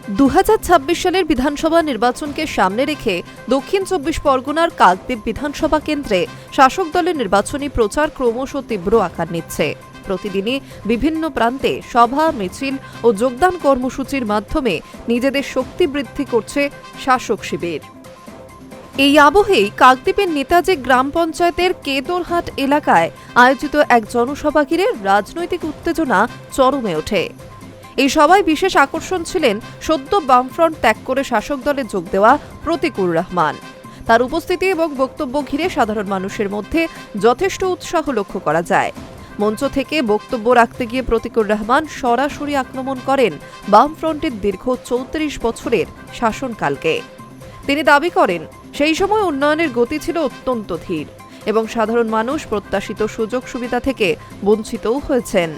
2026 সালের বিধানসভা নির্বাচনকে সামনে রেখে দক্ষিণ 24 পরগনার কাকদ্বীপ বিধানসভা কেন্দ্রে শাসক দলের নির্বাচনী প্রচার ক্রমশ তীব্র আকার নিচ্ছে। প্রতিদিনই বিভিন্ন প্রান্তে সভা, মিছিল ও যোগদান কর্মসূচির মাধ্যমে নিজেদের শক্তি বৃদ্ধি করছে শাসক শিবির। এই আবহেই কাকদ্বীপের নেতাজি গ্রাম পঞ্চায়েতের কেদরহাট এলাকায় আয়োজিত এক জনসভা ঘিরে রাজনৈতিক উত্তেজনা চরমে ওঠে। এই সভায় বিশেষ আকর্ষণ ছিলেন সদ্য বামফ্রন্ট ত্যাগ করে শাসক দলে যোগ দেওয়া প্রতীকুর রহমান। তার উপস্থিতি এবং বক্তব্য ঘিরে সাধারণ মানুষের মধ্যে যথেষ্ট উৎসাহ লক্ষ্য করা যায়। মঞ্চ থেকে বক্তব্য রাখতে গিয়ে প্রতীকুর রহমান সরাসরি আক্রমণ করেন বামফ্রন্টের দীর্ঘ 34 বছরের শাসনকালকে। তিনি দাবি করেন, সেই সময় উন্নয়নের গতি ছিল অত্যন্ত ধীর এবং সাধারণ মানুষ প্রত্যাশিত সুযোগ সুবিধা থেকে বঞ্চিতও হয়েছেন।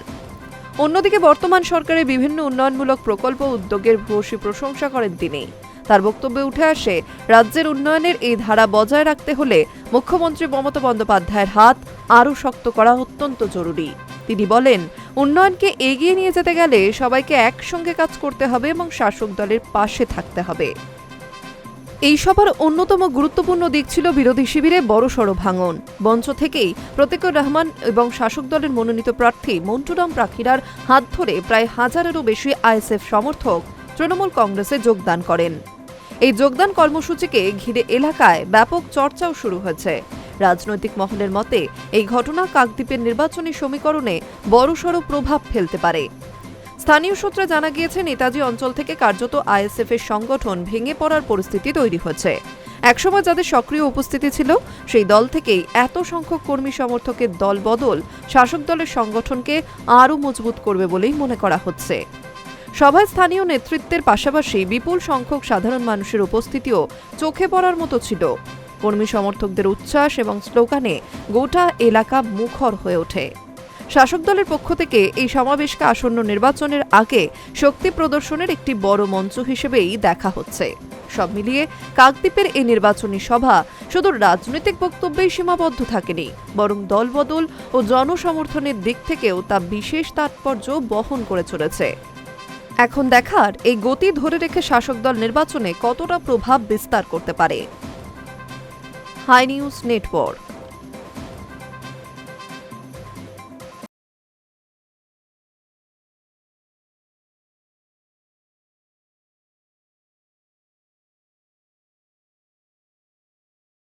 অন্যদিকে বর্তমান সরকারের বিভিন্ন উন্নয়নমূলক প্রকল্প উদ্যোগের ভূয়সী প্রশংসা করেন তিনি। তার বক্তব্যে উঠে আসে, রাজ্যের উন্নয়নের এই ধারা বজায় রাখতে হলে মুখ্যমন্ত্রী মমতা বন্দ্যোপাধ্যায়ের হাত আরও শক্ত করা অত্যন্ত জরুরি। তিনি বলেন, উন্নয়নকে এগিয়ে নিয়ে যেতে গেলে সবাইকে একসঙ্গে কাজ করতে হবে এবং শাসক দলের পাশে থাকতে হবে। এই সভার অন্যতম গুরুত্বপূর্ণ দিক ছিল বিরোধী শিবিরে বড়সড় ভাঙন। মঞ্চ থেকেই প্রতীকুর রহমান এবং শাসক দলের মনোনীত প্রার্থী মন্টুরাম প্রাক্ষীরার হাত ধরে প্রায় 1000-এরও বেশি আইএসএফ সমর্থক তৃণমূল কংগ্রেসে যোগদান করেন। এই যোগদান কর্মসূচিকে ঘিরে এলাকায় ব্যাপক চর্চাও শুরু হয়েছে। রাজনৈতিক মহলের মতে এই ঘটনা কাকদ্বীপের নির্বাচনী সমীকরণে বড়সড় প্রভাব ফেলতে পারে। স্থানীয় সূত্রে জানা গিয়েছে, নেতাজি অঞ্চল থেকে কার্যত আইএসএফ এর সংগঠন ভেঙে পড়ার পরিস্থিতি তৈরি হচ্ছে। একসময় যাদের সক্রিয় উপস্থিতি ছিল, সেই দল থেকেই এত সংখ্যক কর্মী সমর্থকের দল বদল শাসক দলের সংগঠনকে আরও মজবুত করবে বলেই মনে করা হচ্ছে। সভায় স্থানীয় নেতৃত্বের পাশাপাশি বিপুল সংখ্যক সাধারণ মানুষের উপস্থিতিও চোখে পড়ার মতো ছিল। কর্মী সমর্থকদের উচ্ছ্বাস এবং স্লোগানে গোটা এলাকা মুখর হয়ে ওঠে। শাসক দলের পক্ষ থেকে এই সমাবেশকে আসন্ন নির্বাচনের আগে শক্তি প্রদর্শনের একটি বড় মঞ্চ হিসেবেই দেখা হচ্ছে। সব মিলিয়ে কাকদ্বীপের এই নির্বাচনী সভা শুধু রাজনৈতিক বক্তব্যেই সীমাবদ্ধ থাকেনি, বরং দলবদল ও জনসমর্থনের দিক থেকেও তা বিশেষ তাৎপর্য বহন করে চলেছে। এখন দেখার, এই গতি ধরে রেখে শাসক দল নির্বাচনে কতটা প্রভাব বিস্তার করতে পারে। Hi news network.